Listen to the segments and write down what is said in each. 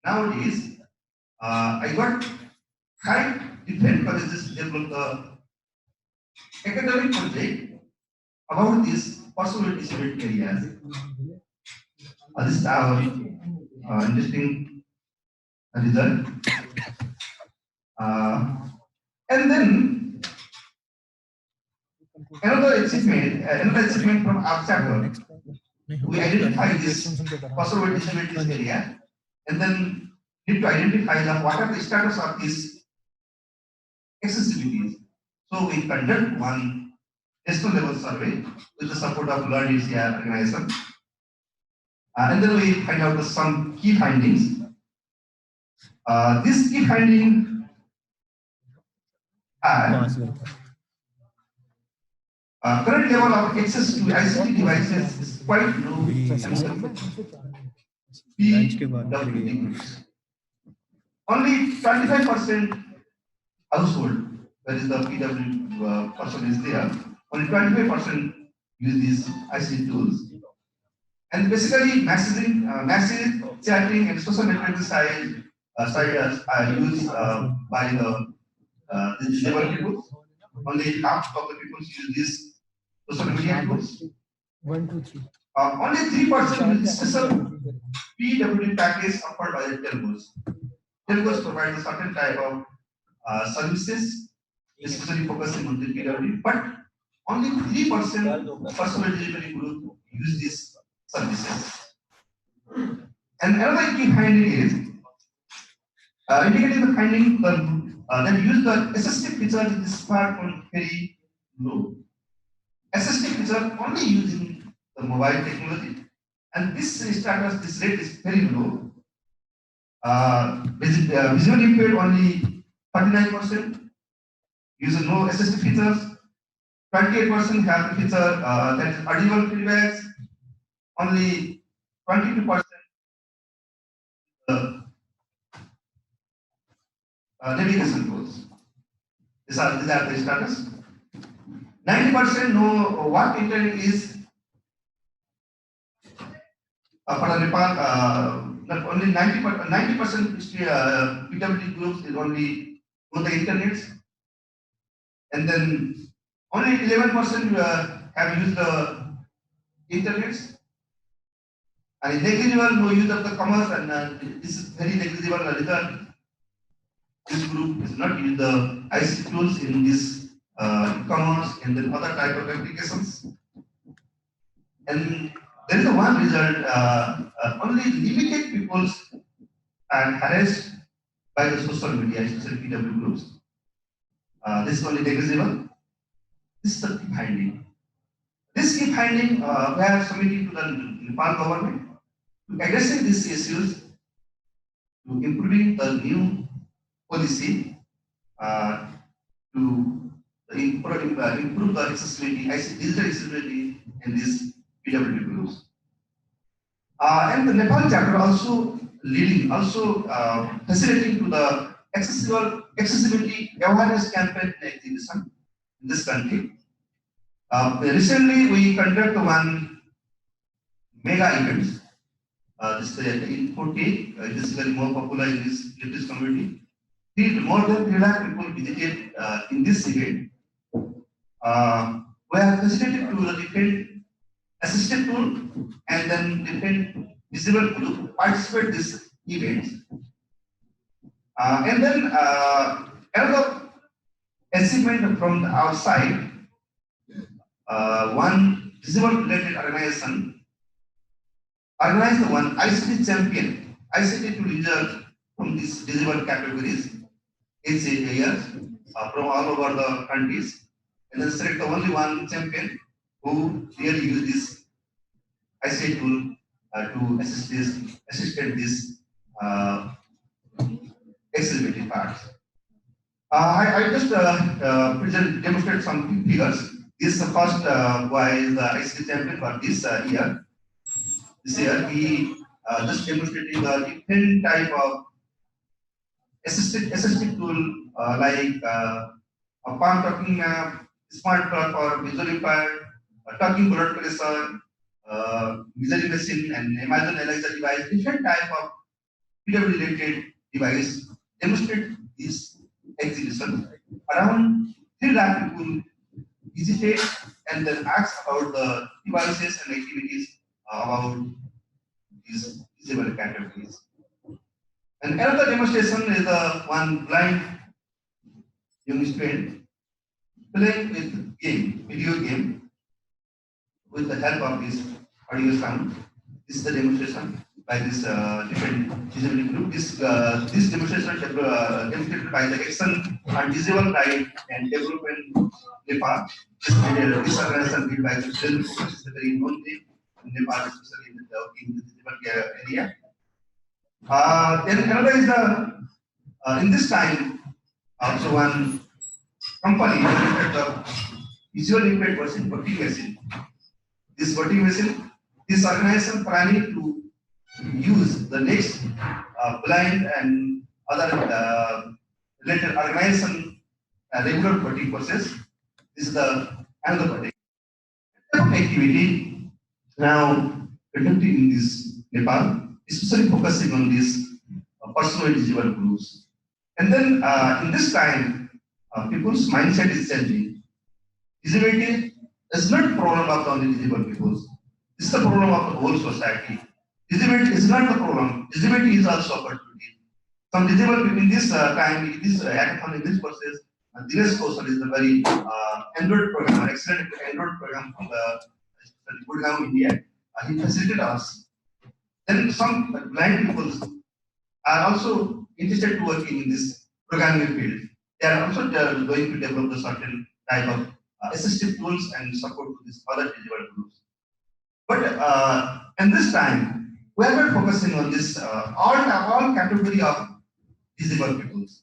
Nowadays, I got 5 different colleges developed the academic project about these possible disability areas. This is our interesting result. And then another achievement from our chapter. We identify this possible disabilities area, and then need to identify what are the status of these accessibilities. So we conduct one national level survey with the support of Learn Asia organization, and then we find out some key findings. These key findings are current level of access to ICT devices is quite low. Only 25% household, that is the PW person is there, only 25% use these ICT tools. And basically messaging, message, chatting, and social networking sites are used by the disabled people. Only half of the people use these social media tools. 1, 2, 3. Only 3% use special PW package offered by the telcos. Telcos provide a certain type of services, especially focusing on the PW, but only 3% personal delivery group use these services. And another key finding is indicating the finding that use the assistive feature in the smartphone very low. Assistive feature only using the mobile technology, and this status, this rate is very low. Visually impaired only 39%, use no assistive features. 28% have the feature that is audible feedbacks. Only 22% navigation tools. These are the status. 90% know what internet is. For the Nepal, not only 90% PWD groups is only know the internet, and then only 11% have used the internet, and negligible no use of the commerce, and this is very negligible result. This group is not use the ICT tools in this e-commerce and then other type of applications. And there is one result, only limited people are harassed by the social media, especially PW groups. This is only negligible. This is the key finding. This key finding we have submitted to the Nepal government to addressing these issues, to improving the new policy to improve the accessibility, digital accessibility in these PWD groups. And the Nepal chapter also leading, also facilitating to the accessibility awareness campaign exhibition in this country. Recently, we conducted one mega event. This in 40, this is very more popular in this community. More than 3 lakh people visited in this event. We have facilitated to the different assisted tool and then different visible group participate in this event. And then another achievement from the outside, one visible related organization organized one ICT champion, ICT to result from these visible categories each year from all over the countries, and then select the only one champion who really use this ICT tool to assist this accessibility parts. I just demonstrate some figures. This is the first is the ICT champion for this year. This year he just demonstrating the different type of assistive tool like a palm talking map, smart clock for visual impaired, talking blood pressure, measuring machine, and Amazon Alexa device, different type of PW-related device demonstrate this exhibition. Around 3 lakh people visited and then asked about the devices and activities about these disabled categories. And another demonstration is the one blind young student playing with video game, with the help of this audio sound. This is the demonstration by this different disability group. This demonstration demonstrated by the Action on Disabled Right and Development Nepal. This organization built by the children, is a very known thing in Nepal, especially in the disabled area. Then another is the in this time also one company developed the visual impaired person voting machine. This voting machine, this organization planning to use the next blind and other related organization regular voting process. This is the another voting activity now conducted in this Nepal, especially focusing on these personal disabled groups. And then in this time, people's mindset is changing. Disability is not a problem of only disabled people. This is the problem of the whole society. Disability is not the problem. Disability is also opportunity. Some disabled people in this time, in this hackathon, in this process, Dinesh Kaushal is a very Android program, an excellent Android program from the Gurgaon, India. He facilitated us. Then some blind people are also interested to working in this programming field. They are also going to develop a certain type of assistive tools and support to these other disabled groups. But in this time, we are not focusing on this all category of disabled peoples.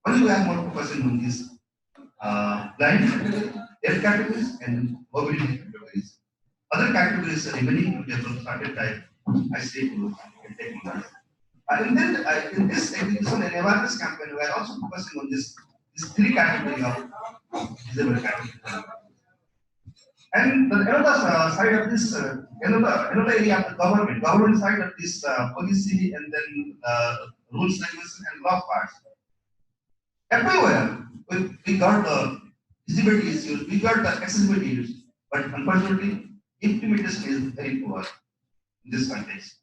Only we are more focusing on these blind categories, deaf categories, and mobility categories. Other categories remaining to develop certain type, I say, to technology. And then in this exhibition and awareness campaign, we are also focusing on this 3 categories of disabled categories. And another side of this, another area of the government side of this policy and then rules, regulations, and law parts. Everywhere we got the disability issues, we got the accessibility issues, but unfortunately, implementation is very poor in this context.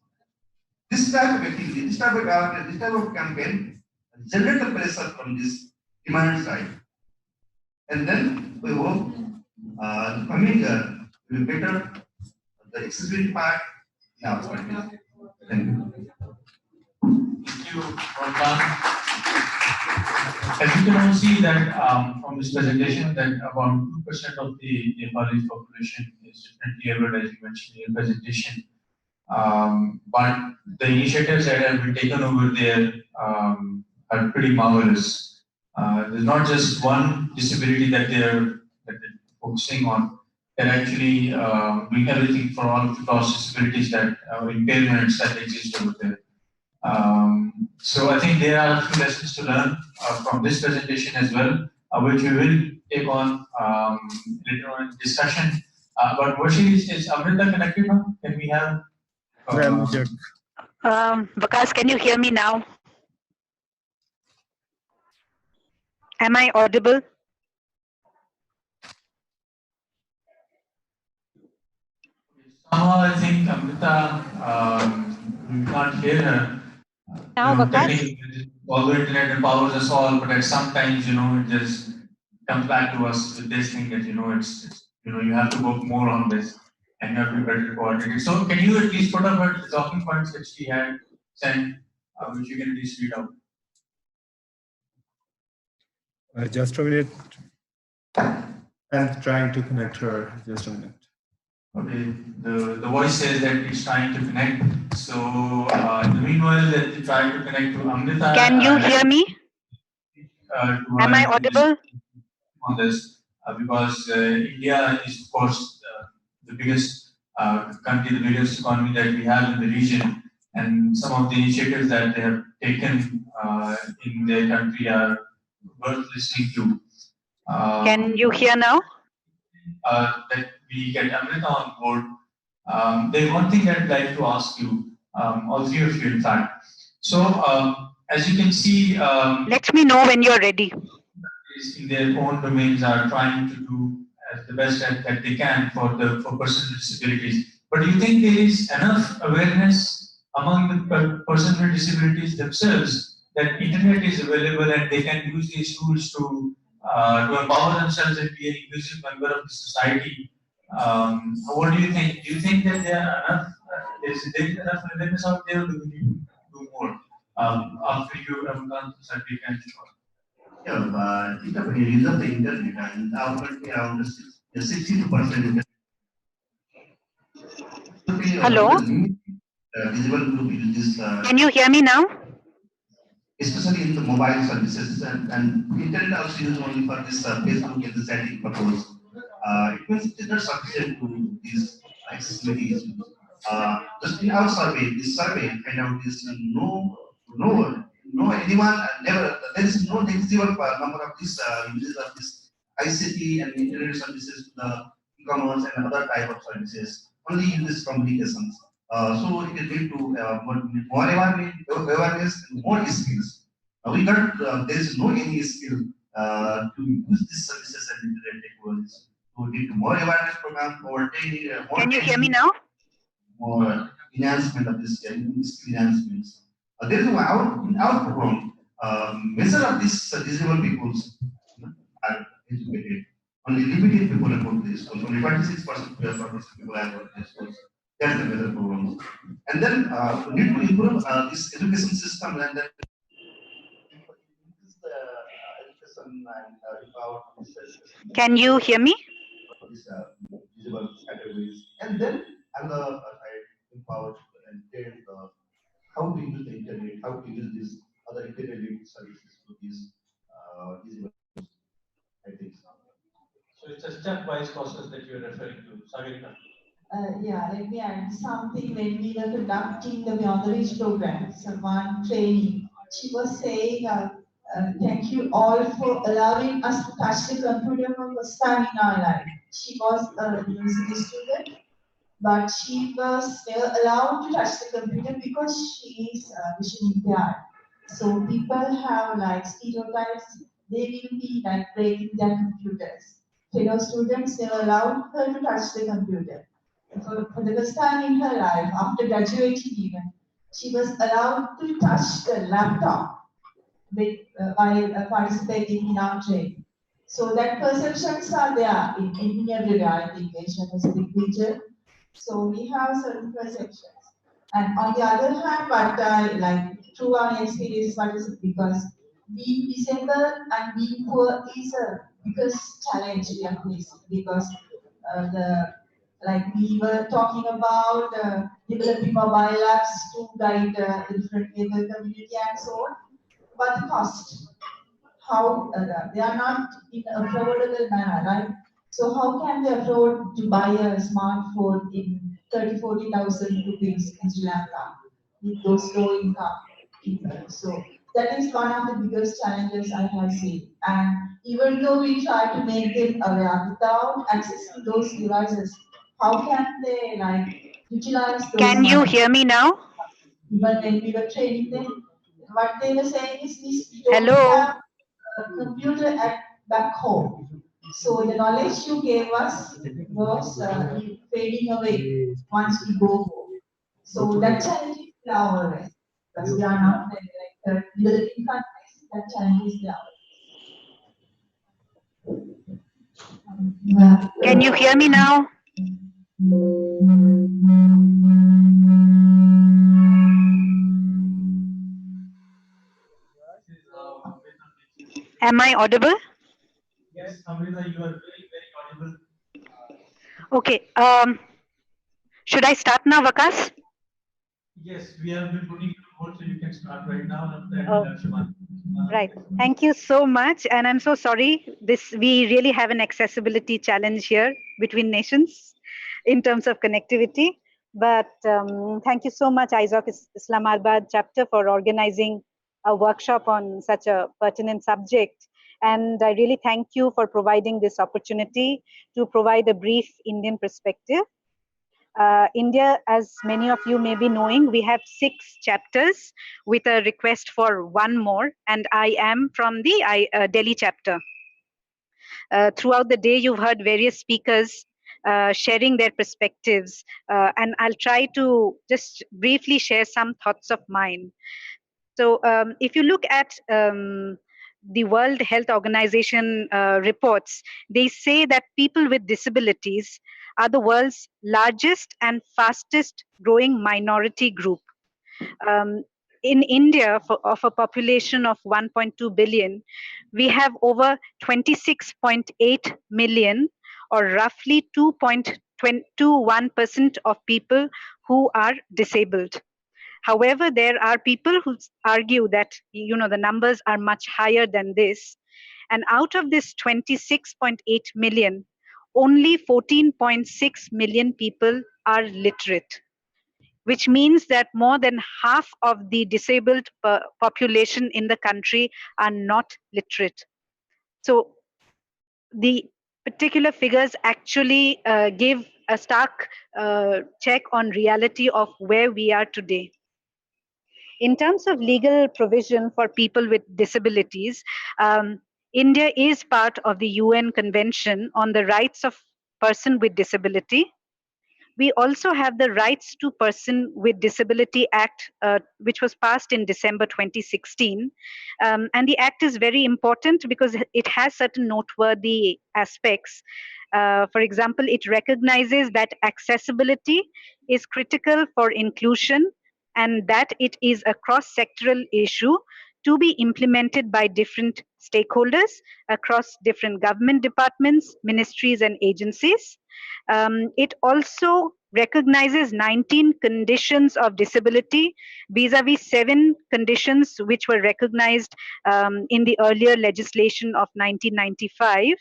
This type of activity, this type of campaign generate the pressure from this demand side. And then we hope coming year will be better the accessibility part in our country. Thank you. Thank you, Waqas. As you can all see that from this presentation that about 2% of the Nepalese population is differently abled, as you mentioned in your presentation. But the initiatives that have been taken over there are pretty marvelous. There's not just one disability that they're focusing on. They're actually doing everything for all of the cross disabilities that impairments that exist over there. So I think there are a few lessons to learn from this presentation as well, which we will take on later on in discussion. But Moshi, is Amrita connected now? Can we have? Waqas, can you hear me now? Am I audible? Somehow I think Amrita, we can't hear her. Now, Waqas? Although internet empowers us all, but at sometimes, it just comes back to us with this thing that, it's you have to work more on this and you have to be better coordinated. So can you at least put up the talking points that she had sent, which you can at least read out? Just a minute. I'm trying to connect her. Just a minute. Okay, the voice says that it's trying to connect. So in the meanwhile, that they try to connect to Amrita. Can you hear me? Am I audible? On this, because India is of course the biggest country, the biggest economy that we have in the region, and some of the initiatives that they have taken in their country are worth listening to. Can you hear now? That we get Amrita on board. There's one thing that I'd like to ask you, all three of you in fact. So as you can see, let me know when you're ready. In their own domains are trying to do as the best that they can for persons with disabilities. But do you think there is enough awareness among the persons with disabilities themselves that internet is available and they can use these tools to empower themselves and be an inclusive member of the society? What do you think? Do you think that there are enough? There is enough awareness out there, or do we need to do more? After you, Sagarika and Choudhury. Yeah, the use of the internet and our country around 62%. Hello? Visible group uses Can you hear me now? especially in the mobile services and internet also used only for this Facebook and the chatting purpose. It means it is not sufficient to these accessibility issues. Just in our survey, this survey find out this no anyone never there is no negligible number of these uses of this ICT and internet services, the e-commerce and other type of services. Only uses communications. So it will lead to more awareness and more skills. We got there is no any skill to use these services and internet technologies. So we need more awareness program, more training, more Can you hear me training, now? more enhancement of this skill enhancements. There is in our program, measure of these disabled peoples are educated. Only limited people are going to these schools. Only 26% of people are going to these schools. That's the major problem. And then we need to improve this education system and then increase the education and empower this education. Can you hear me? These disabled categories. And then on the side, empower and train the how to use the internet, how to use these other internet services to these disabled. I think so. So it's a stepwise process that you're referring to, Sagarika. Yeah, let me add something. When we were conducting the Beyond the Reach program, someone training, she was saying, thank you all for allowing us to touch the computer for the first time in our life. She was a university student, but she was never allowed to touch the computer because she is vision impaired. So people have like stereotypes, they will be like breaking their computers. Fellow students never allowed her to touch the computer. For the first time in her life, after graduating even, she was allowed to touch the laptop while participating in our training. So that perceptions are there in everywhere, I think Asia Pacific region. So we have certain perceptions. And on the other hand, what I like through our experience, what is it? Because being disabled and being poor is a biggest challenge we are facing because we were talking about developing mobile apps to guide the different able community and so on. But the cost, how they are not in a affordable manner, right? So how can they afford to buy a smartphone in 30,000-40,000 rupees in Sri Lanka with those low income people? So that is one of the biggest challenges I have seen. And even though we try to make them aware without accessing those devices, how can they utilize those? Can you hear me now? Even when we were training them, what they were saying is we don't Hello? have a computer at back home. So the knowledge you gave us was fading away once we go home. So that challenge is our way. Because we are not developing countries, that challenge is our. Can you hear me now? Am I audible? Yes, Amrita, you are very, very audible. Okay. Should I start now, Waqas? Yes, we have been putting you on hold, so you can start right now. Oh. Right. Thank you so much. And I'm so sorry. We really have an accessibility challenge here between nations in terms of connectivity. But thank you so much, ISOC Islamabad chapter, for organizing a workshop on such a pertinent subject. And I really thank you for providing this opportunity to provide a brief Indian perspective. India, as many of you may be knowing, we have 6 chapters with a request for 1 more, and I am from the Delhi chapter. Throughout the day, you've heard various speakers sharing their perspectives, and I'll try to just briefly share some thoughts of mine. So if you look at the World Health Organization reports, they say that people with disabilities are the world's largest and fastest growing minority group. In India, of a population of 1.2 billion, we have over 26.8 million, or roughly 2.21% of people who are disabled. However, there are people who argue that the numbers are much higher than this. And out of this 26.8 million, only 14.6 million people are literate, which means that more than half of the disabled population in the country are not literate. So the particular figures actually give a stark check on reality of where we are today. In terms of legal provision for people with disabilities, India is part of the UN Convention on the Rights of Person with Disability. We also have the Rights to Person with Disability Act, which was passed in December 2016. And the act is very important because it has certain noteworthy aspects. For example, it recognizes that accessibility is critical for inclusion and that it is a cross-sectoral issue to be implemented by different stakeholders across different government departments, ministries, and agencies. It also recognizes 19 conditions of disability vis-a-vis 7 conditions which were recognized in the earlier legislation of 1995.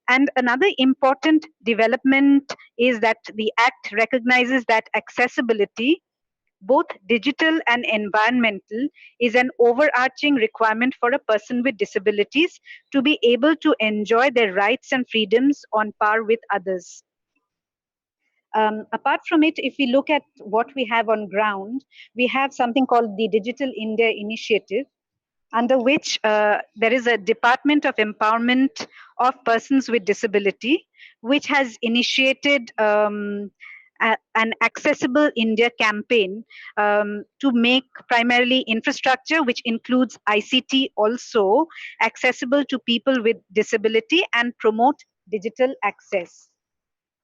And another important development is that the Act recognizes that accessibility, both digital and environmental, is an overarching requirement for a person with disabilities to be able to enjoy their rights and freedoms on par with others. Apart from it, if we look at what we have on ground, we have something called the Digital India Initiative, under which there is a Department of Empowerment of Persons with Disability, which has initiated an Accessible India campaign to make primarily infrastructure, which includes ICT also, accessible to people with disability and promote digital access.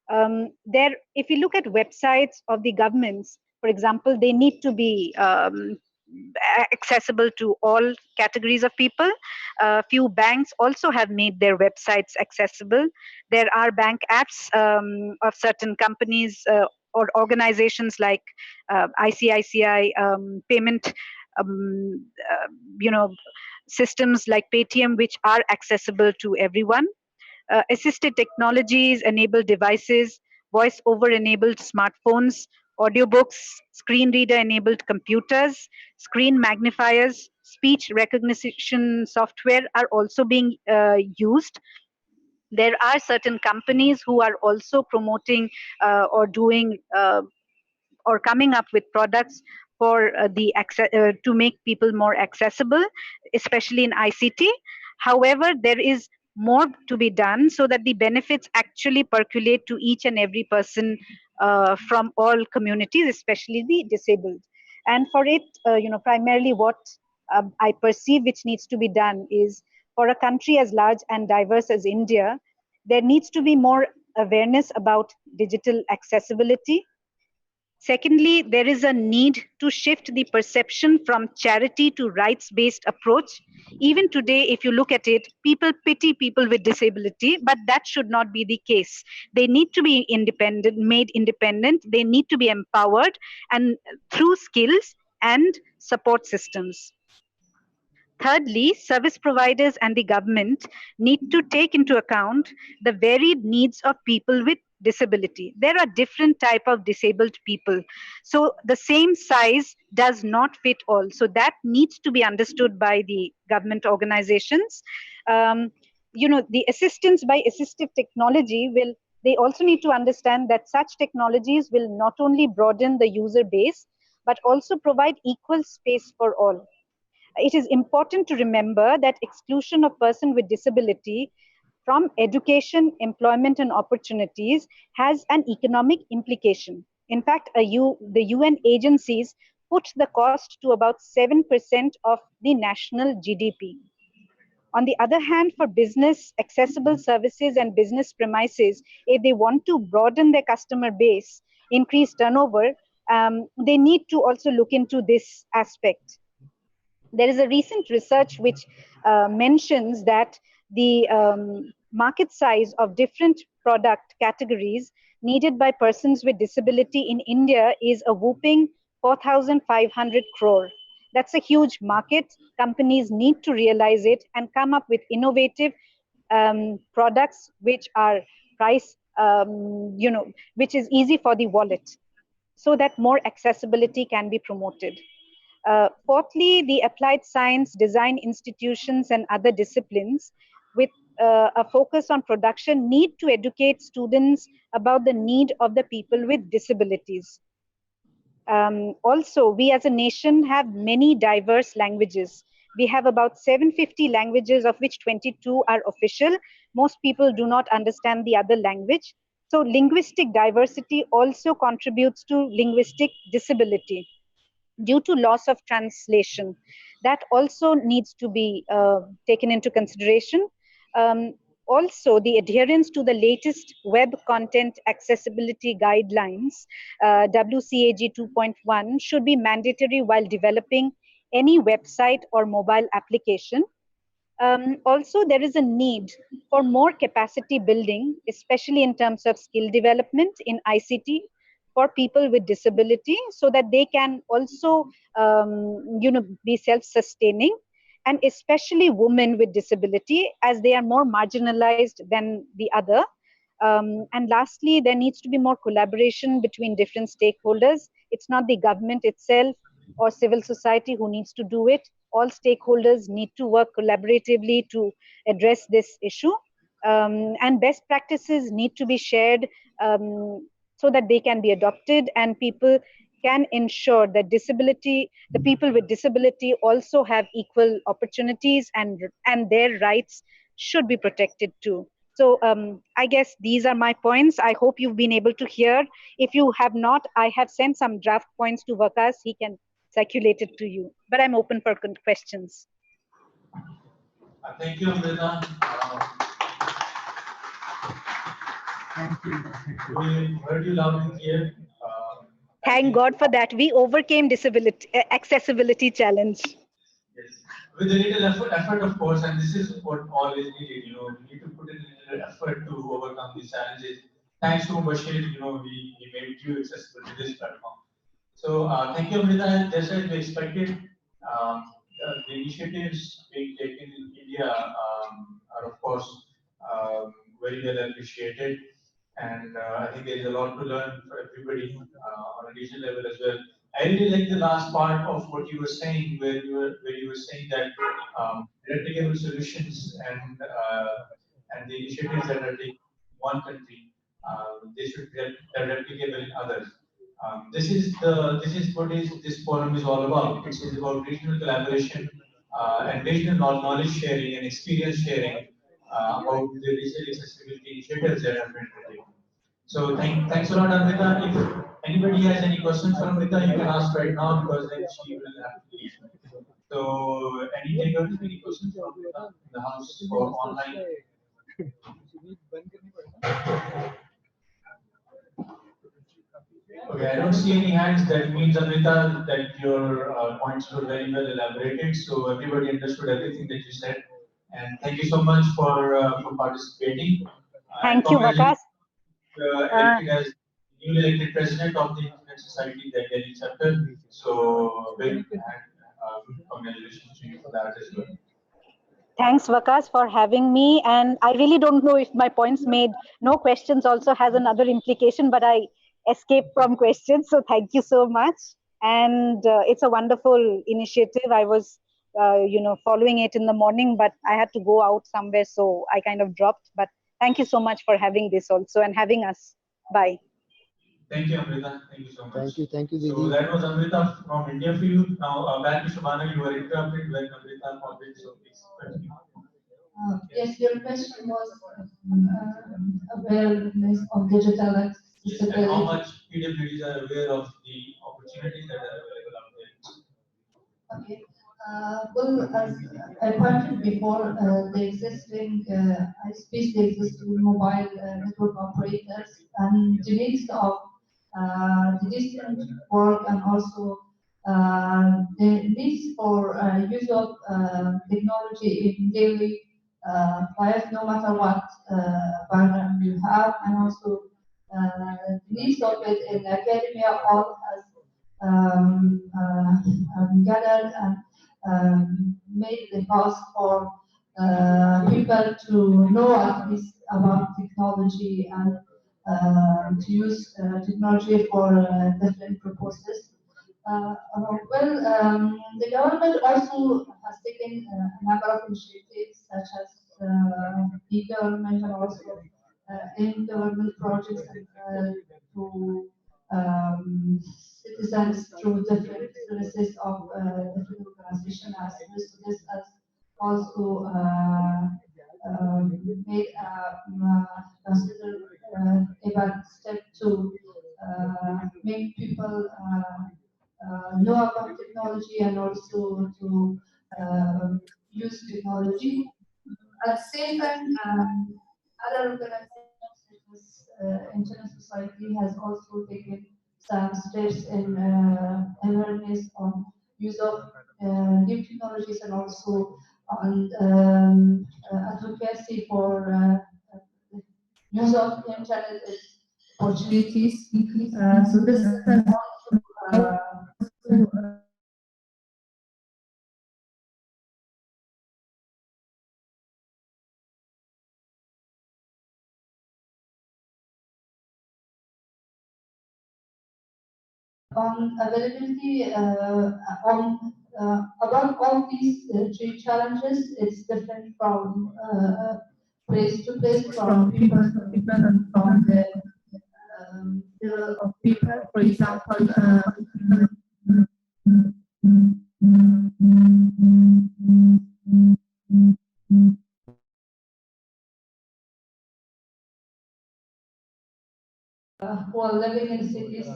If you look at websites of the governments, for example, they need to be accessible to all categories of people. Few banks also have made their websites accessible. There are bank apps of certain companies or organizations like ICICI payment systems like Paytm, which are accessible to everyone. Assisted technologies, enabled devices, voice over enabled smartphones, audiobooks, screen reader enabled computers, screen magnifiers, speech recognition software are also being used. There are certain companies who are also promoting or doing or coming up with products for to make people more accessible, especially in ICT. However, there is more to be done so that the benefits actually percolate to each and every person from all communities, especially the disabled. And for it, primarily what I perceive which needs to be done is, for a country as large and diverse as India, there needs to be more awareness about digital accessibility. Secondly, there is a need to shift the perception from charity to rights-based approach. Even today, if you look at it, people pity people with disability, but that should not be the case. They need to be independent, made independent. They need to be empowered, and through skills and support systems. Thirdly, service providers and the government need to take into account the varied needs of people with disability. There are different types of disabled people. So the same size does not fit all. So that needs to be understood by the government organizations. The assistance by assistive technology will they also need to understand that such technologies will not only broaden the user base, but also provide equal space for all. It is important to remember that exclusion of persons with disability from education, employment, and opportunities has an economic implication. In fact, the UN agencies put the cost to about 7% of the national GDP. On the other hand, for business, accessible services and business premises, if they want to broaden their customer base, increase turnover, they need to also look into this aspect. There is a recent research which mentions that the market size of different product categories needed by persons with disability in India is a whopping 4,500 crore. That's a huge market. Companies need to realize it and come up with innovative products which are price, which is easy for the wallet, so that more accessibility can be promoted. Fourthly, the applied science, design institutions, and other disciplines with a focus on production need to educate students about the need of the people with disabilities. Also, we as a nation have many diverse languages. We have about 750 languages, of which 22 are official. Most people do not understand the other language. So linguistic diversity also contributes to linguistic disability due to loss of translation. That also needs to be taken into consideration. Also, the adherence to the latest web content accessibility guidelines, WCAG 2.1, should be mandatory while developing any website or mobile application. Also, there is a need for more capacity building, especially in terms of skill development in ICT for people with disability, so that they can also be self-sustaining, and especially women with disability, as they are more marginalized than the other. And lastly, there needs to be more collaboration between different stakeholders. It's not the government itself or civil society who needs to do it. All stakeholders need to work collaboratively to address this issue. And best practices need to be shared so that they can be adopted, and people can ensure that the people with disability also have equal opportunities, and their rights should be protected too. So I guess these are my points. I hope you've been able to hear. If you have not, I have sent some draft points to Waqas. He can circulate it to you. But I'm open for questions. Thank you, Amrita. We heard you loud and clear. Thank God for that. We overcame accessibility challenge. Yes. With a little effort, of course, and this is what all is needed. We need to put in a little effort to overcome these challenges. Thanks to Bashir, we made you accessible to this platform. So thank you, Amrita. Just as we expected, the initiatives being taken in India are, of course, very well appreciated. And I think there is a lot to learn for everybody on a regional level as well. I really like the last part of what you were saying, where you were saying that replicable solutions and the initiatives that are taken in one country, they should be replicable in others. This is what this forum is all about. It is about regional collaboration and regional knowledge sharing and experience sharing about the digital accessibility initiatives that have been taken. So thanks a lot, Amrita. If anybody has any questions for Amrita, you can ask right now, because then she will have to leave. So any takers, any questions for Amrita in the house or online? Okay, I don't see any hands. That means, Amrita, that your points were very well elaborated. So everybody understood everything that you said. And thank you so much for participating. Thank you, Waqas. Elected as newly elected president of the Internet Society, the Delhi chapter. So very congratulations to you for that as well. Thanks, Waqas, for having me. And I really don't know if my points made no questions also has another implication, but I escaped from questions. So thank you so much. And it's a wonderful initiative. I was, following it in the morning, but I had to go out somewhere, so I kind of dropped. But Thank you so much for having this also and having us. Bye. Thank you, Amrita. Thank you so much. Thank you, So Didi. that was Amrita from India for you. Now back to Shabana. You were interrupted when Amrita founded, so please continue. Yes, your question was awareness of digital Yes, and accessibility. how much PWDs are aware of the opportunities that are available out there? Okay. Well, as I pointed before, the existing ISPs, the existing mobile network operators, and the needs of the distant work, and also the needs for use of technology in daily life, no matter what background you have, and also the needs of it in academia all has gathered and made the cost for people to know at least about technology and to use technology for different purposes. The government also has taken a number of initiatives such as e-government and also in-government projects to citizens through different services of different organizations as this has also made consider a step to make people know about technology and also to use technology. At the same time, other organizations such as Internet Society has also taken some steps in awareness on use of new technologies and also on advocacy for use of internet opportunities. So this has also on availability about all these three challenges. It's different from place to place, from people to people, and from the level of people. For example, who are living in cities,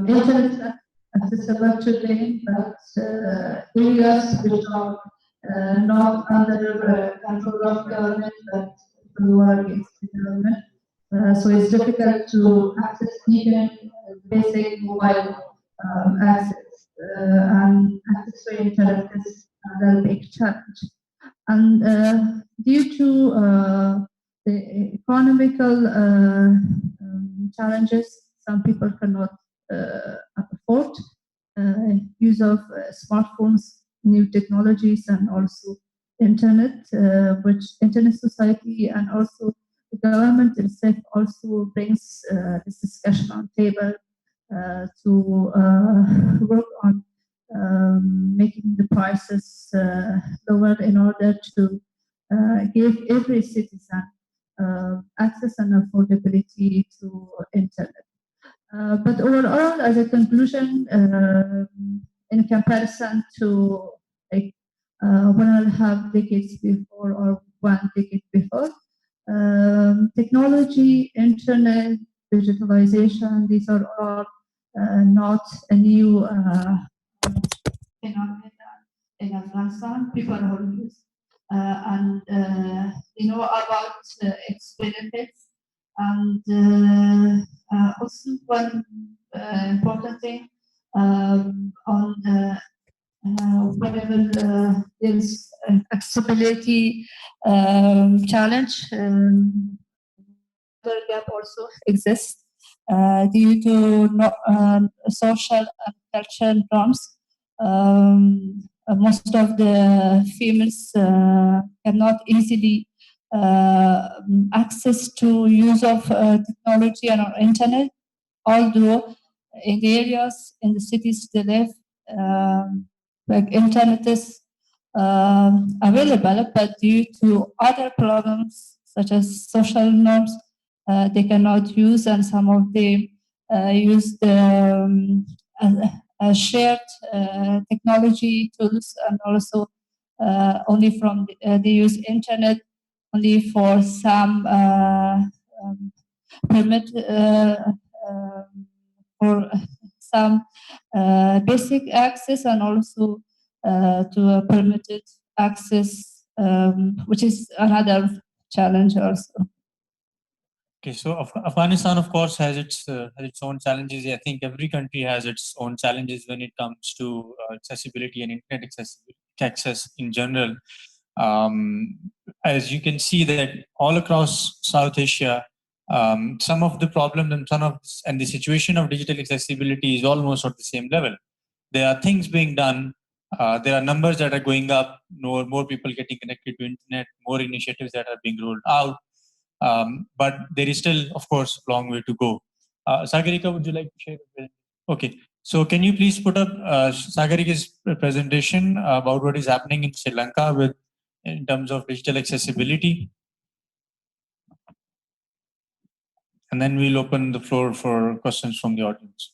internet accessible to them, but areas which are not under control of government, but who are against the government. So it's difficult to access even basic mobile access, and access to internet is another big challenge. And due to the economical challenges, some people cannot afford use of smartphones, new technologies, and also internet, which Internet Society and also the government itself also brings this discussion on table to work on making the prices lower in order to give every citizen access and affordability to internet. But overall, as a conclusion, in comparison to like 1.5 decades before or 1 decade before, technology, internet, digitalization, these are all not a new phenomenon in Afghanistan. People always and know about its benefits. And also one important thing on whenever there's an accessibility challenge, the gap also exists due to social and cultural norms. Most of the females cannot easily access to use of technology and internet, although in the areas in the cities they live, like internet is available, but due to other problems such as social norms, they cannot use, and some of them use the shared technology tools, and also only from they use internet only for some permit for some basic access, and also to a permitted access, which is another challenge also. Okay, so Afghanistan, of course, has its own challenges. I think every country has its own challenges when it comes to accessibility and internet access in general. As you can see that all across South Asia, some of the problems and the situation of digital accessibility is almost at the same level. There are things being done. There are numbers that are going up. More people getting connected to internet. More initiatives that are being rolled out. But there is still, of course, a long way to go. Sagarika, would you like to share? Okay, so can you please put up Sagarika's presentation about what is happening in Sri Lanka in terms of digital accessibility? And then we'll open the floor for questions from the audience.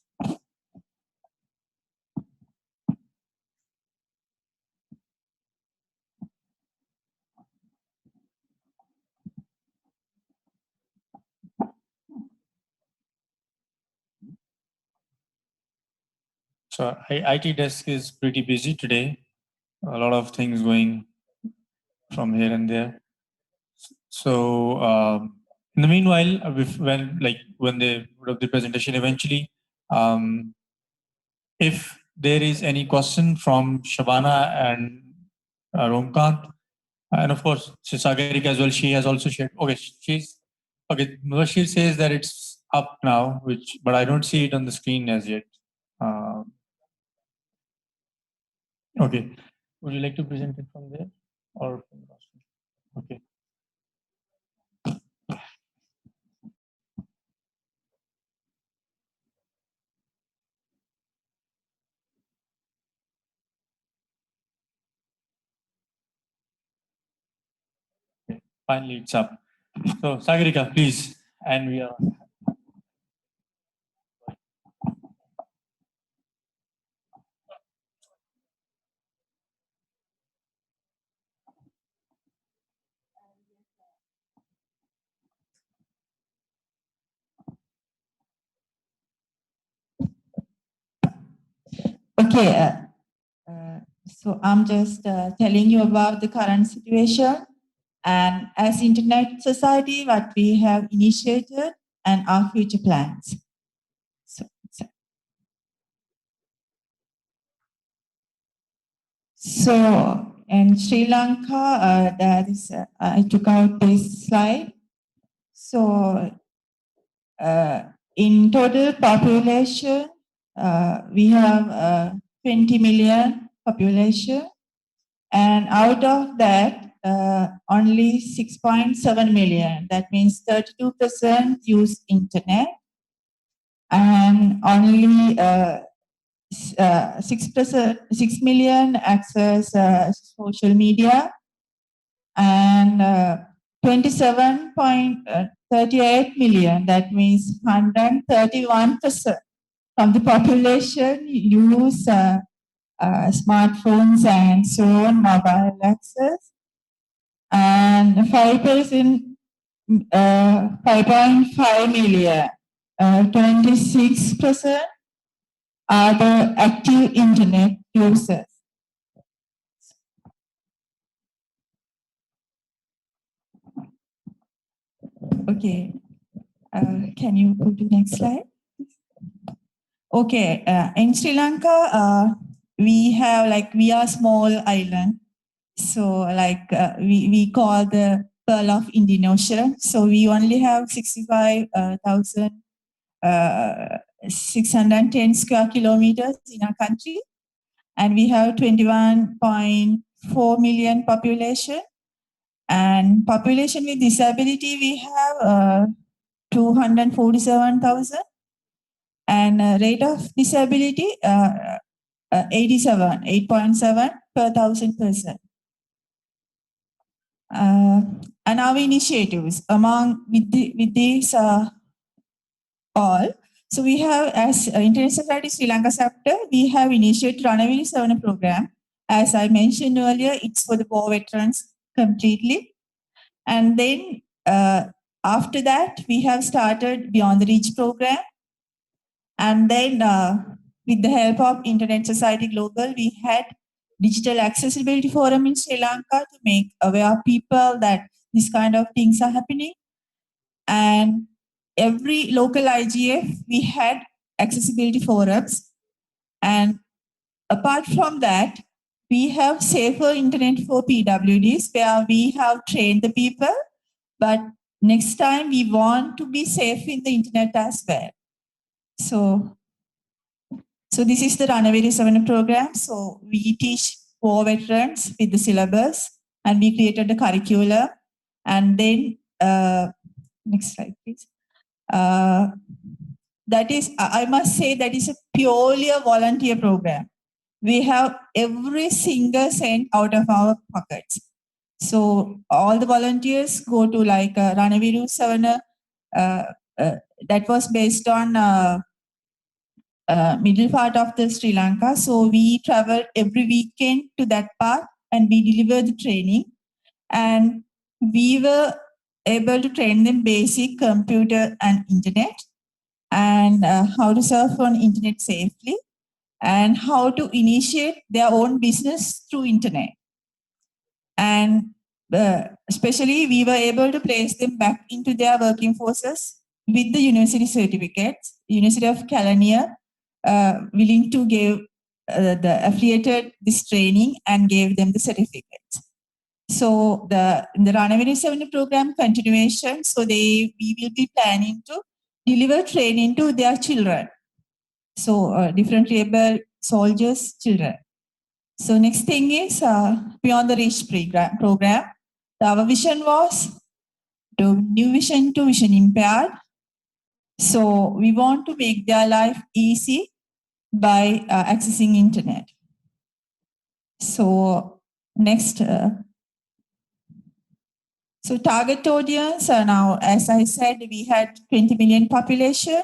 So IT desk is pretty busy today. A lot of things going from here and there. So in the meanwhile, when they put up the presentation eventually, if there is any question from Shabana and Kant, and of course Sagarika as well, she has also shared. Okay, Mubashir says that it's up now, but I don't see it on the screen as yet. Okay, would you like to present it from there or from the last one? Okay. Finally, it's up. So, Sagarika, please. And we are. Okay, so I'm just telling you about the current situation, and as Internet Society, what we have initiated and our future plans. So in Sri Lanka, I took out this slide. So in total population, we have 20 million population, and out of that, only 6.7 million, that means 32% use internet, and only 6 million access social media, and 27.38 million, that means 131% of the population use smartphones and so on, mobile access, and 5%, 5.5 million, 26% are the active internet users. Okay, can you go to next slide? Okay, in Sri Lanka, we are a small island. So we call the Pearl of Indian Ocean. So we only have 65,610 square kilometers in our country. And we have 21.4 million population. And population with disability, we have 247,000. And rate of disability, 8.7 per 1,000 person. And our initiatives with these all. So we have, as Internet Society Sri Lanka chapter, we have initiated Runaway Savana program. As I mentioned earlier, it's for the war veterans completely. And then after that, we have started Beyond the Reach program. And then with the help of Internet Society Global, we had Digital Accessibility Forum in Sri Lanka to make aware people that this kind of things are happening. And every local IGF, we had accessibility forums. And apart from that, we have Safer Internet for PWDs, where we have trained the people. But next time, we want to be safe in the internet as well. So this is the Runaway Savana program. So we teach war veterans with the syllabus, and we created the curriculum. And then, next slide, please. That is, I must say, that is a purely a volunteer program. We have every single cent out of our pockets. So all the volunteers go to like Runaway Savana. That was based on middle part of the Sri Lanka. So we travel every weekend to that part and we deliver the training. And we were able to train them basic computer and internet, and how to surf on internet safely, and how to initiate their own business through internet. And especially we were able to place them back into their working forces with the university certificates. University of Kelaniya willing to give the affiliated this training and gave them the certificates. So the Runaway Savana program continuation, so we will be planning to deliver training to their children. So different able soldiers' children. So next thing is Beyond the Reach program. Our vision was to new vision to vision impaired. So we want to make their life easy by accessing internet. So next. So target audience now, as I said, we had 20 million population.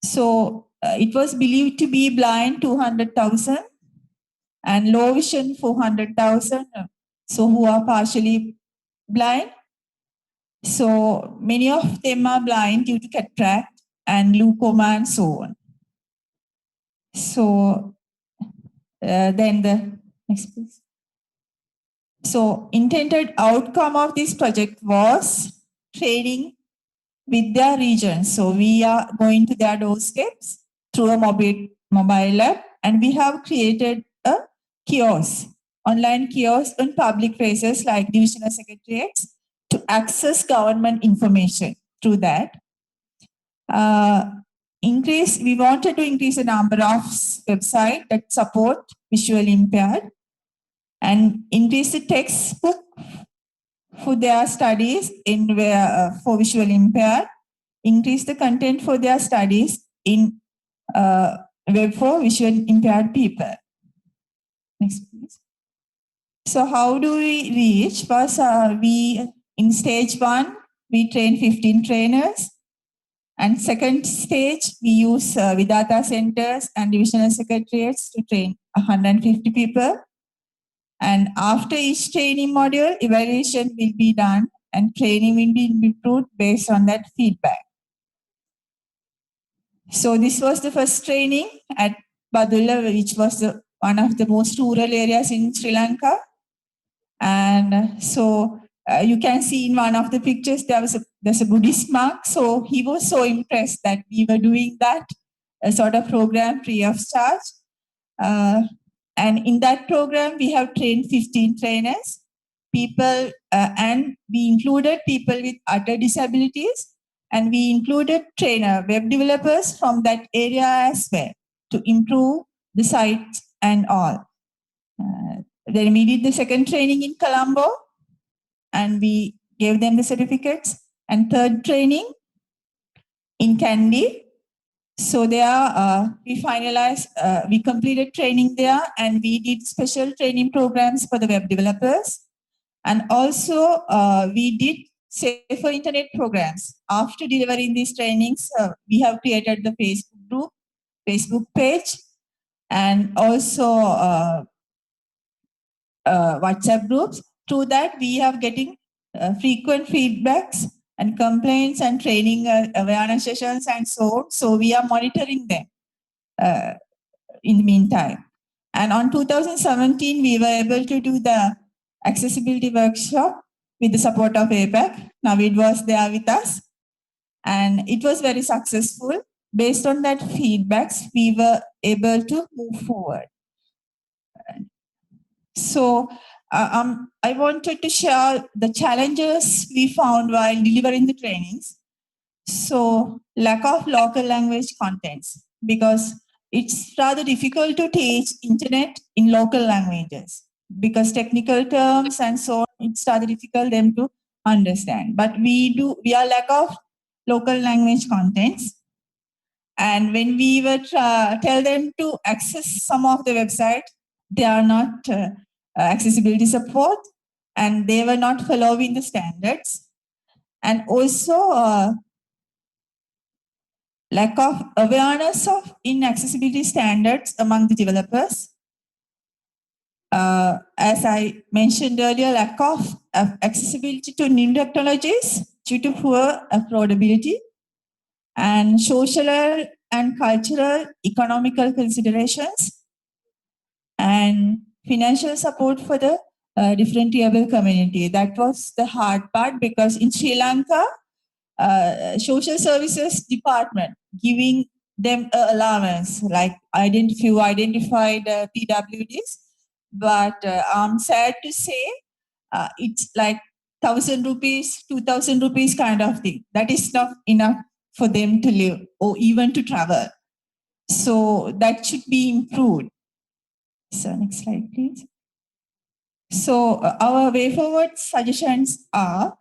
So it was believed to be blind 200,000 and low vision 400,000. So who are partially blind. So many of them are blind due to cataract and glaucoma and so on. So then the next please. So intended outcome of this project was training with their region. So we are going to their doorsteps through a mobile app, and we have created a kiosk, online kiosk on public places like divisional secretariats to access government information through that. We wanted to increase the number of websites that support visually impaired and increase the textbook for their studies for visually impaired, increase the content for their studies in web for visually impaired people. Next, please. So how do we reach? First, in stage 1, we train 15 trainers. And second stage, we use Vidata centers and divisional secretariats to train 150 people. And after each training module, evaluation will be done and training will be improved based on that feedback. So this was the first training at Badulla, which was one of the most rural areas in Sri Lanka. And so you can see in one of the pictures, there's a Buddhist monk. So he was so impressed that we were doing that sort of program free of charge. And in that program, we have trained 15 trainers, people, and we included people with other disabilities, and we included web developers from that area as well to improve the sites and all. Then we did the second training in Colombo, and we gave them the certificates, and third training in Kandy. So there, we completed training there, and we did special training programs for the web developers. And also, we did safer internet programs. After delivering these trainings, we have created the Facebook group, Facebook page, and also WhatsApp groups. Through that, we are getting frequent feedbacks and complaints and training awareness sessions and so on. So we are monitoring them in the meantime. And on 2017, we were able to do the accessibility workshop with the support of APAC. Navid was there with us, and it was very successful. Based on that feedbacks, we were able to move forward. So I wanted to share the challenges we found while delivering the trainings. So lack of local language contents, because it's rather difficult to teach internet in local languages because technical terms and so on, it's rather difficult them to understand. But we are lack of local language contents. And when we were tell them to access some of the website, they are not accessibility support, and they were not following the standards. And also lack of awareness of inaccessibility standards among the developers. As I mentioned earlier, lack of accessibility to new technologies due to poor affordability, and social and cultural economical considerations, and financial support for the differentiable community. That was the hard part, because in Sri Lanka, social services department giving them allowance, like few identified PWDs, but I'm sad to say it's like 1,000 rupees, 2,000 rupees kind of thing. That is not enough for them to live or even to travel. So that should be improved. So next slide, please. So our way forward suggestions are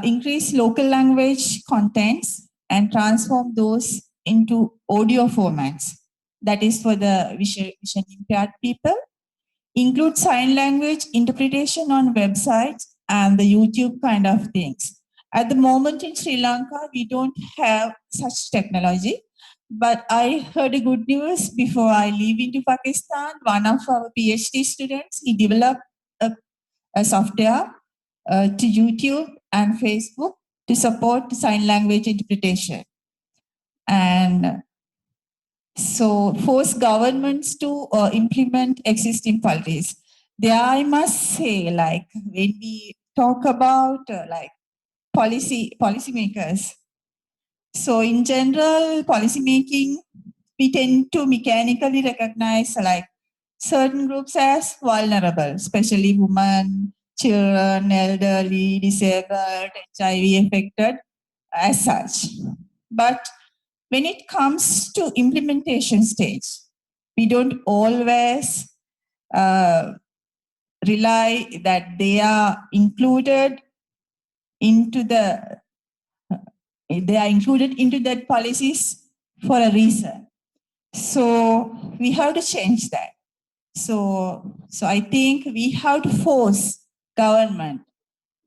increase local language contents and transform those into audio formats. That is for the vision impaired people. Include sign language interpretation on websites and the YouTube kind of things. At the moment in Sri Lanka, we don't have such technology. But I heard a good news before I leave into Pakistan. One of our PhD students, he developed a software to YouTube and Facebook to support sign language interpretation. And so force governments to implement existing policies. There I must say, like when we talk about like policymakers, so in general, policymaking, we tend to mechanically recognize like certain groups as vulnerable, especially women, children, elderly, disabled, HIV affected, as such. But when it comes to implementation stage, we don't always rely that they are included into the that policies for a reason. So we have to change that. So I think we have to force government.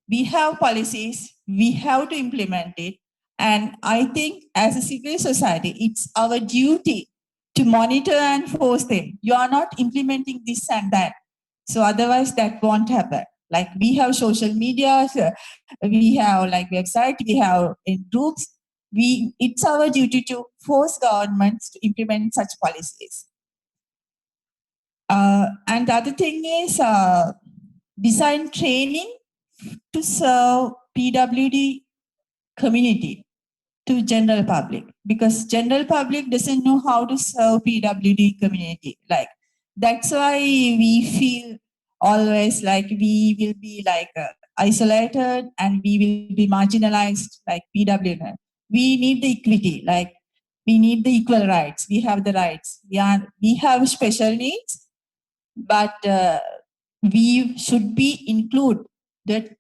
We have policies, we have to implement it. And I think as a civil society, it's our duty to monitor and force them. You are not implementing this and that. So otherwise that won't happen. Like we have social media, we have like website, we have in groups. It's our duty to force governments to implement such policies. And the other thing is design training to serve PWD community to general public, because general public doesn't know how to serve PWD community. Like that's why we feel always like we will be like isolated and we will be marginalized like PWD. We need the equity, like we need the equal rights. We have the rights. We have special needs, but we should be included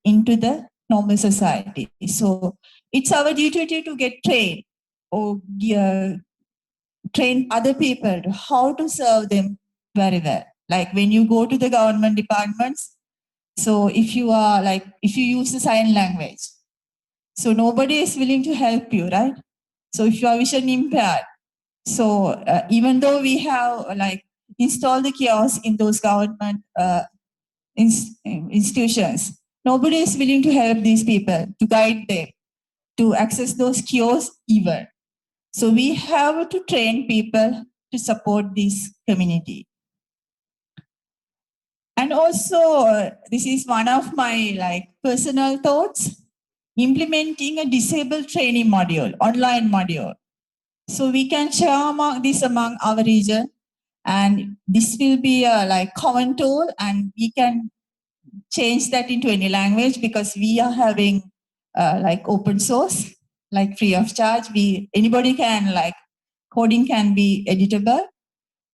into the normal society. So it's our duty to get trained or train other people to how to serve them very well. Like when you go to the government departments, So if you are like, if you use the sign language, so nobody is willing to help you, right? So if you are vision impaired, so even though we have like installed the kiosks in those government institutions, nobody is willing to help these people, to guide them, to access those kiosks even. So we have to train people to support this community. And also, this is one of my like personal thoughts, implementing a disabled training module, online module. So we can share among our region, and this will be a like common tool, and we can change that into any language because we are having like open source, like free of charge. Anybody can like, coding can be editable.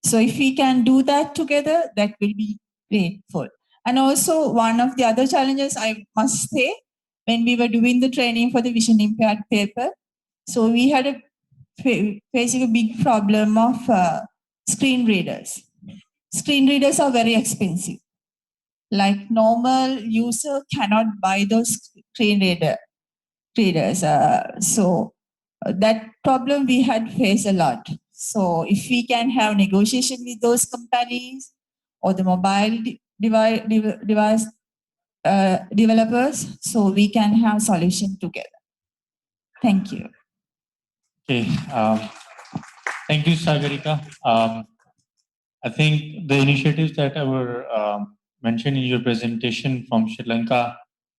So if we can do that together, that will be grateful. And also one of the other challenges I must say, when we were doing the training for the vision impaired paper, so we had facing a big problem of screen readers. Screen readers are very expensive. Like normal user cannot buy those screen readers. So that problem we had faced a lot. So if we can have negotiation with those companies or the mobile device developers, so we can have solution together. Thank you. Okay. Thank you, Sagarika. I think the initiatives that were mentioned in your presentation from Sri Lanka,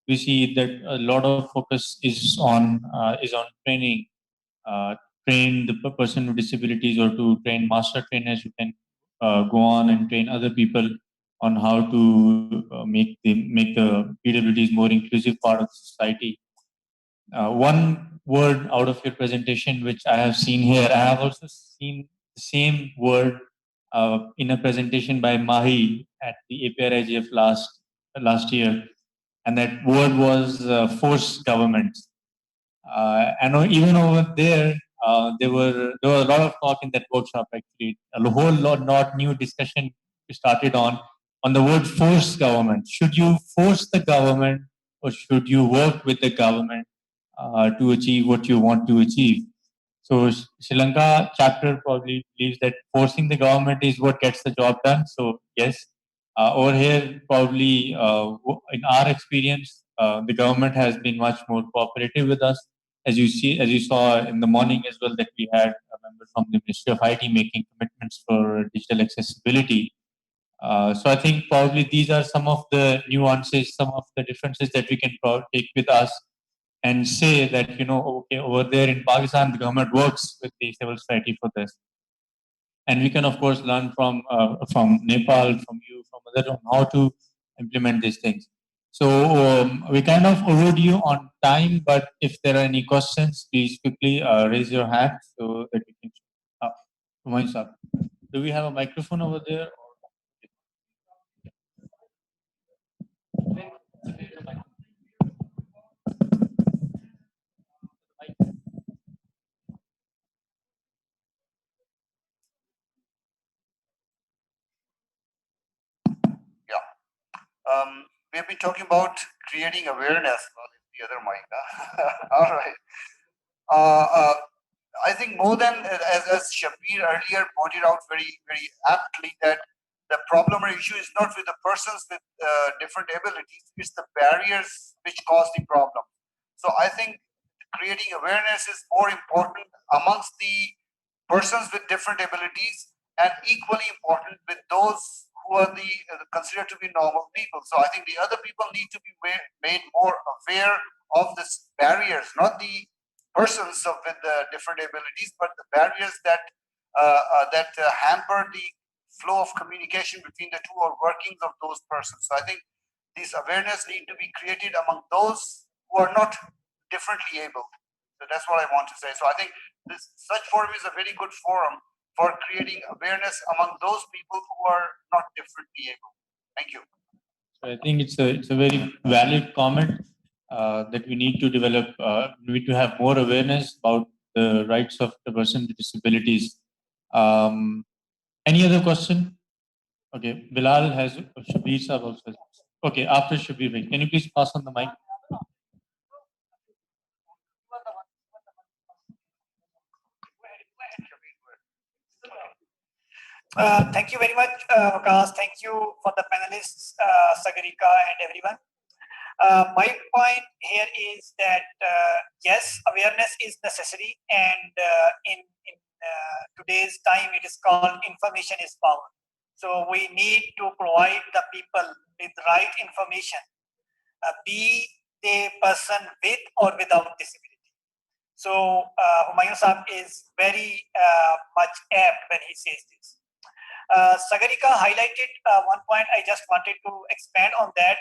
we see that a lot of focus is on training. Train the person with disabilities, or to train master trainers who can go on and train other people on how to make the PWDs more inclusive part of society. One word out of your presentation, which I have seen here, I have also seen the same word in a presentation by Mahi at the APRIGF last year, and that word was force government. And even over there, there was a lot of talk in that workshop. Actually, a whole lot new discussion started on the word force government. Should you force the government, or should you work with the government to achieve what you want to achieve? So Sri Lanka chapter probably believes that forcing the government is what gets the job done. So yes, over here probably in our experience, the government has been much more cooperative with us. As you saw in the morning as well, that we had a member from the Ministry of IT making commitments for digital accessibility. So I think probably these are some of the nuances, some of the differences that we can take with us, and say that, okay, over there in Pakistan, the government works with the civil society for this. And we can, of course, learn from Nepal, from you, from others, on how to implement these things. So we kind of overrode you on time, but if there are any questions, please quickly raise your hand so that we can. Do we have a microphone over there? We have been talking about creating awareness. Well, the other mic. All right. I think more than, as Shabir earlier pointed out very aptly, that the problem or issue is not with the persons with different abilities, it's the barriers which cause the problem. So I think creating awareness is more important amongst the persons with different abilities, and equally important with those who are considered to be normal people. So I think the other people need to be made more aware of these barriers, not the persons with different abilities, but the barriers that hamper the flow of communication between the two, or workings of those persons. So I think this awareness need to be created among those who are not differently able. So that's what I want to say. So I think such forum is a very good forum for creating awareness among those people who are not differently able. Thank you. So I think it's a very valid comment that we need to develop. We need to have more awareness about the rights of the person with disabilities. Any other question? Okay, Bilal has Shabir Sahab also. Okay, after Shabir bhai, can you please pass on the mic? Thank you very much, Waqas. Thank you for the panelists, Sagarika and everyone. My point here is that yes, awareness is necessary, and in today's time, it is called information is power. So we need to provide the people with right information, be the person with or without disability. So Humayun Sahab is very much apt when he says this. Sagarika highlighted one point I just wanted to expand on that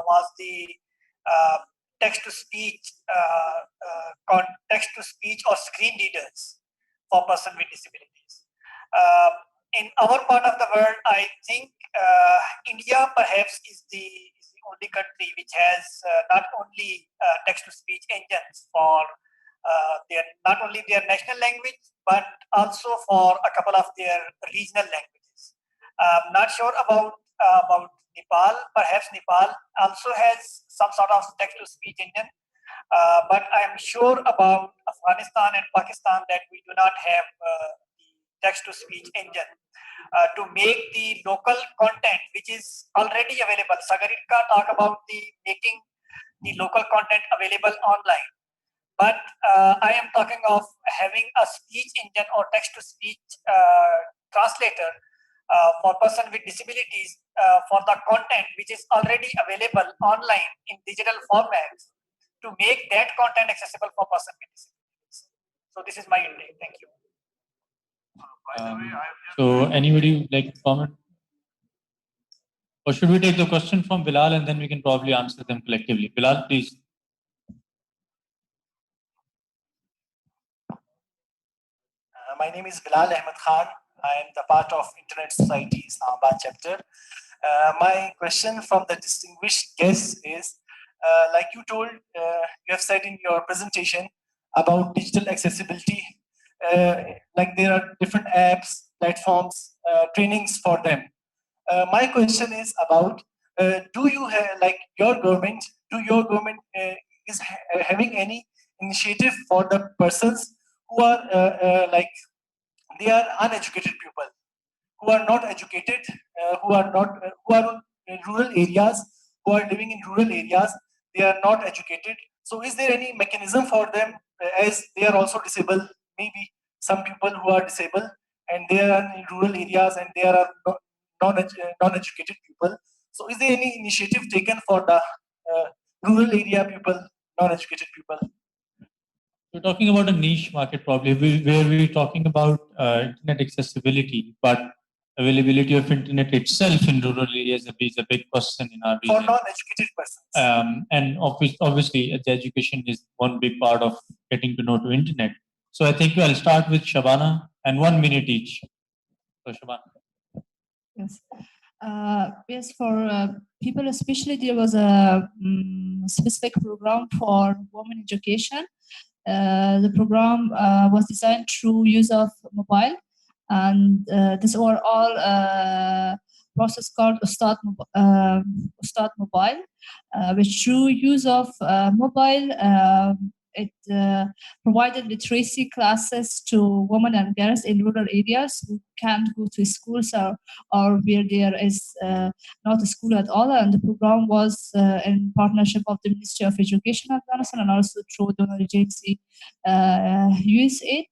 was the text-to-speech or screen readers for persons with disabilities. In our part of the world, I think India perhaps is the only country which has not only text-to-speech engines for not only their national language, but also for a couple of their regional languages. I'm not sure about Nepal. Perhaps Nepal also has some sort of text-to-speech engine, but I'm sure about Afghanistan and Pakistan that we do not have the text-to-speech engine to make the local content which is already available. Sagarika talk about the making the local content available online. But I am talking of having a speech engine or text-to-speech translator for person with disabilities for the content which is already available online in digital formats to make that content accessible for person with disabilities. So this is my intake. Thank you. So anybody would like to comment? Or should we take the question from Bilal and then we can probably answer them collectively? Bilal, please. My name is Bilal Ahmed Khan. I am the part of Internet Society Islamabad chapter. My question from the distinguished guest is, like you told, you have said in your presentation about digital accessibility, like there are different apps, platforms, trainings for them. My question is about, do you have, like your government, is having any initiative for the persons who are like they are uneducated people, who are not educated, who are in rural areas, who are living in rural areas, they are not educated. So is there any mechanism for them, as they are also disabled, maybe some people who are disabled and they are in rural areas and they are non-educated people. So is there any initiative taken for the rural area people, non-educated people? We're talking about a niche market probably where we're talking about internet accessibility, but availability of internet itself in rural areas is a big question in our region. For non-educated persons. And obviously the education is one big part of getting to know to internet. So I think I'll start with Shabana and 1 minute each. So Shabana. Yes. Yes, for people especially, there was a specific program for women education. The program was designed through use of mobile, and this overall process called Ustad Mobile, which through use of mobile, it provided literacy classes to women and girls in rural areas who can't go to schools or where there is not a school at all. And the program was in partnership of the Ministry of Education of Afghanistan and also through donor agency USAID.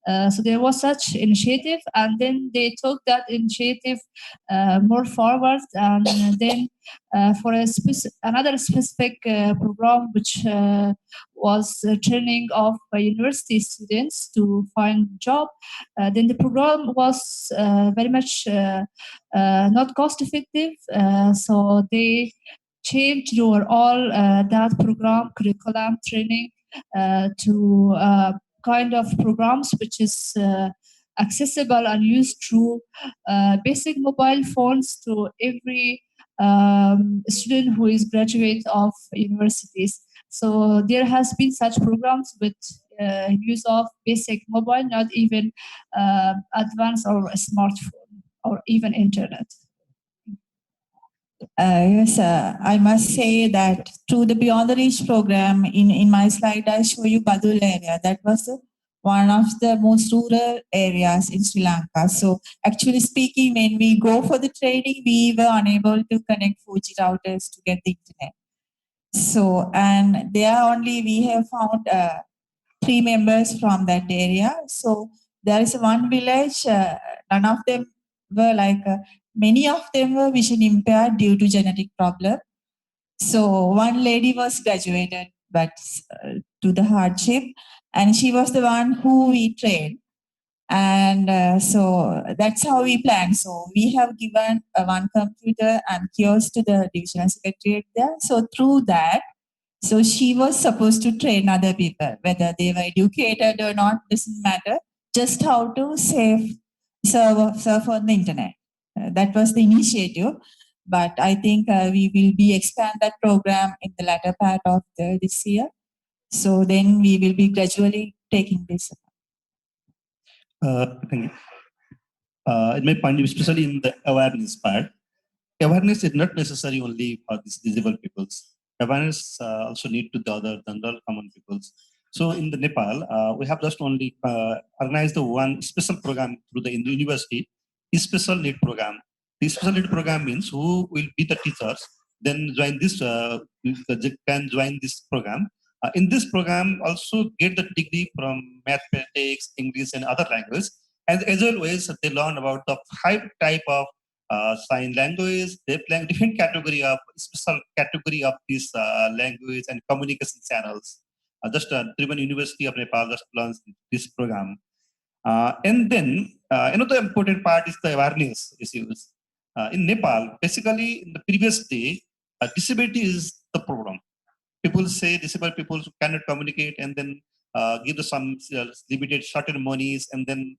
So there was such initiative, and then they took that initiative more forward, and then for another specific program, which was training of university students to find job. Then the program was very much not cost effective, so they changed overall that program curriculum training to kind of programs which is accessible and used through basic mobile phones to every student who is graduate of universities. So there has been such programs with use of basic mobile, not even advanced or a smartphone or even internet. Yes, I must say that through the Beyond the Reach program, in my slide, I show you Badul area. That was one of the most rural areas in Sri Lanka. So actually speaking, when we go for the training, we were unable to connect 4G routers to get the internet. So, and there only we have found 3 members from that area. So there is one village, none of them were many of them were vision impaired due to genetic problem. So one lady was graduated, but to the hardship, and she was the one who we trained. And so that's how we plan. So we have given one computer and kiosk to the divisional secretariat there. So through that, so she was supposed to train other people, whether they were educated or not, doesn't matter, just how to surf on the internet. That was the initiative. But I think we will be expand that program in the latter part of this year. So then we will be gradually taking this. Thank you. In my point, especially in the awareness part, awareness is not necessary only for these disabled peoples. Awareness also need to the other general common peoples. So in the Nepal, we have just only organized the one special program through the university, a special need program. The special need program means who will be the teachers, then join this, can join this program. In this program, also get the degree from mathematics, English, and other languages. And as always, they learn about the 5 type of sign language, different category of special category of this language and communication channels. Just Tribhuvan University of Nepal just launched this program. And then another important part is the awareness issues. In Nepal, basically in the previous day, disability is the problem. People say disabled people cannot communicate and then give some limited certain monies and then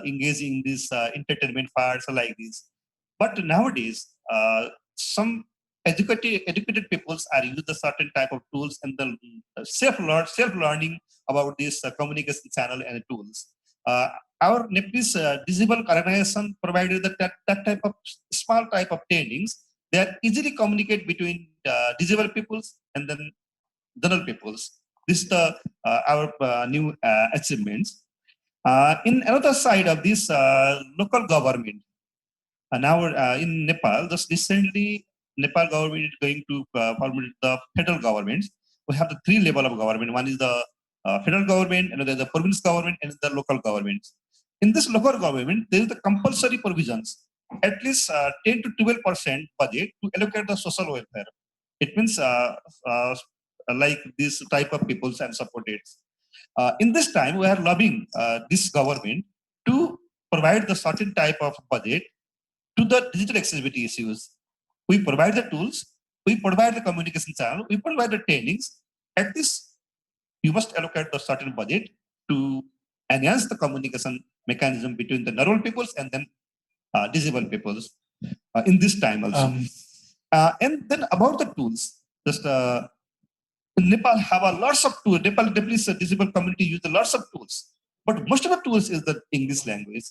engage in this entertainment parts like this. But nowadays, some educated peoples are using the certain type of tools and the self-learning about this communication channel and tools. Our Nepalese disabled organization provided that type of small type of trainings that easily communicate between disabled peoples and then general peoples. This is the our new achievements. In another side of this local government, now in Nepal, just recently, Nepal government is going to formulate the federal government. We have the 3 levels of government. One is the federal government, another is the province government, and the local government. In this local government, there is the compulsory provisions, at least 10 to 12% budget to allocate the social welfare. It means like this type of peoples and supported. In this time, we are lobbying this government to provide the certain type of budget to the digital accessibility issues. We provide the tools, we provide the communication channel, we provide the trainings. At this, you must allocate the certain budget to enhance the communication mechanism between the normal peoples and then disabled peoples in this time also. And then about the tools, just Nepal have a lots of tools. Nepalese disabled community use the lots of tools, but most of the tools is the English language.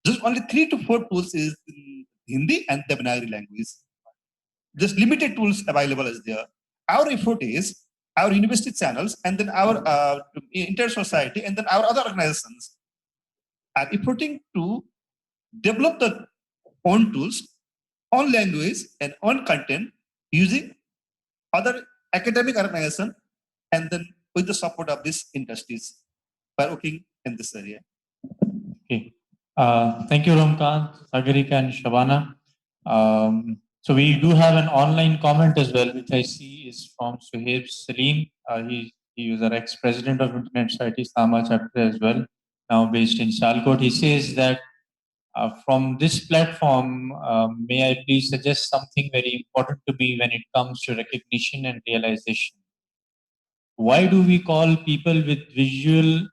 Just only 3 to 4 tools is in Hindi and Devanagari language. Just limited tools available is there. Our effort is our university channels and then our inter-society and then our other organizations are efforting to develop the own tools, own language and own content using other academic organization and then with the support of these industries by working in this area. Okay. Thank you, Kant, Sagarika, and Shabana. So we do have an online comment as well, which I see is from Suhaib Salim. He was our ex-president of Internet Society Islamabad chapter as well, now based in Sialkot. He says that from this platform, may I please suggest something very important to me when it comes to recognition and realization. Why do we call people with visual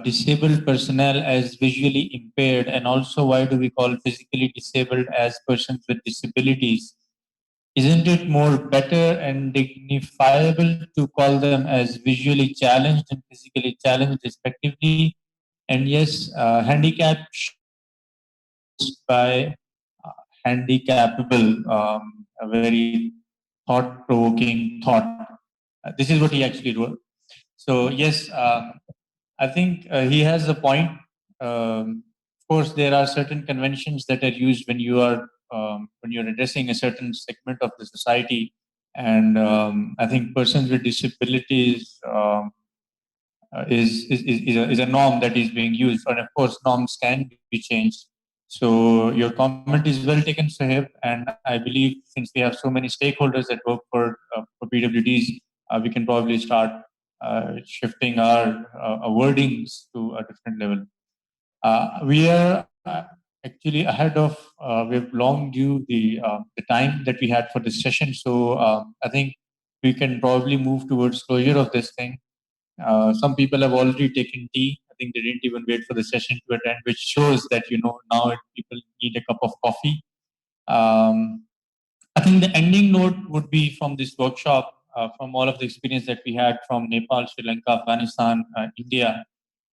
disabled personnel as visually impaired, and also why do we call physically disabled as persons with disabilities? Isn't it more better and dignifiable to call them as visually challenged and physically challenged respectively? And yes, handicap by handicapable a very thought-provoking thought. This is what he actually wrote. So yes, I think he has a point. Of course, there are certain conventions that are used when you're addressing a certain segment of the society, and I think persons with disabilities is a norm that is being used, and of course, norms can be changed. So your comment is well taken, Sahib, and I believe since we have so many stakeholders that work for PWDs, we can probably start shifting our wordings to a different level. We are actually ahead of, we've long due the time that we had for this session. So I think we can probably move towards closure of this thing. Some people have already taken tea. I think they didn't even wait for the session to attend, which shows that, now people need a cup of coffee. I think the ending note would be from this workshop, from all of the experience that we had from Nepal, Sri Lanka, Afghanistan, India.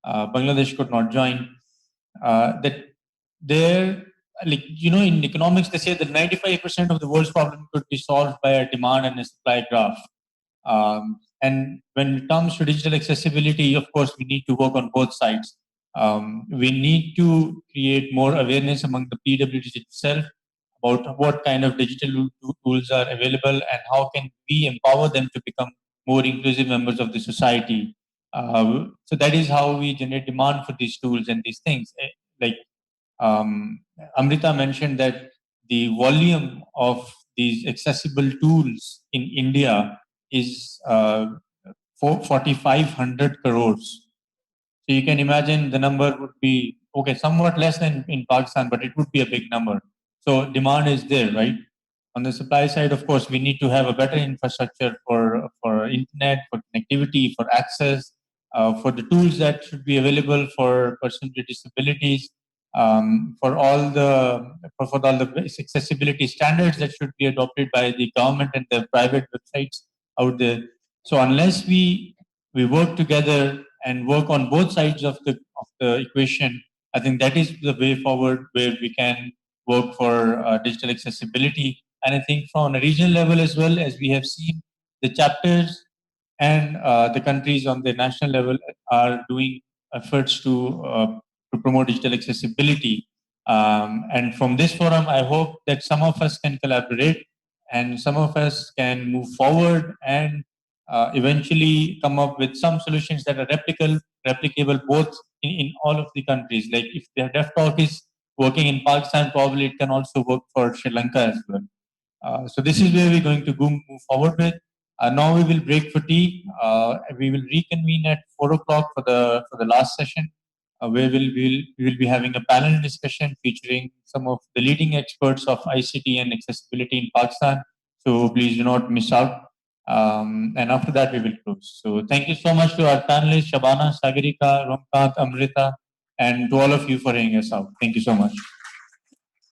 Bangladesh could not join. That there, in economics, they say that 95% of the world's problem could be solved by a demand and a supply graph. And when it comes to digital accessibility, of course, we need to work on both sides. We need to create more awareness among the PWDs itself about what kind of digital tools are available and how can we empower them to become more inclusive members of the society. So that is how we generate demand for these tools and these things. Like Amrita mentioned that the volume of these accessible tools in India is 4,500 crores. So you can imagine the number would be, somewhat less than in Pakistan, but it would be a big number. So demand is there, right? On the supply side, of course, we need to have a better infrastructure for internet, for connectivity, for access, for the tools that should be available for persons with disabilities, for all the accessibility standards that should be adopted by the government and the private websites out there. So unless we work together and work on both sides of the equation, I think that is the way forward where we can work for digital accessibility. And I think from a regional level as well, as we have seen, the chapters and the countries on the national level are doing efforts to promote digital accessibility. And from this forum, I hope that some of us can collaborate and some of us can move forward and eventually come up with some solutions that are replicable both in all of the countries. Like if the Deaf Talk is working in Pakistan, probably it can also work for Sri Lanka as well. So this is where we're going to move forward with. Now we will break for tea. We will reconvene at 4 o'clock for the last session, where we will be having a panel discussion featuring some of the leading experts of ICT and accessibility in Pakistan. So please do not miss out. And after that, we will close. So thank you so much to our panelists, Shabana, Sagarika, Kant, Amrita, and to all of you for hearing us out. Thank you so much.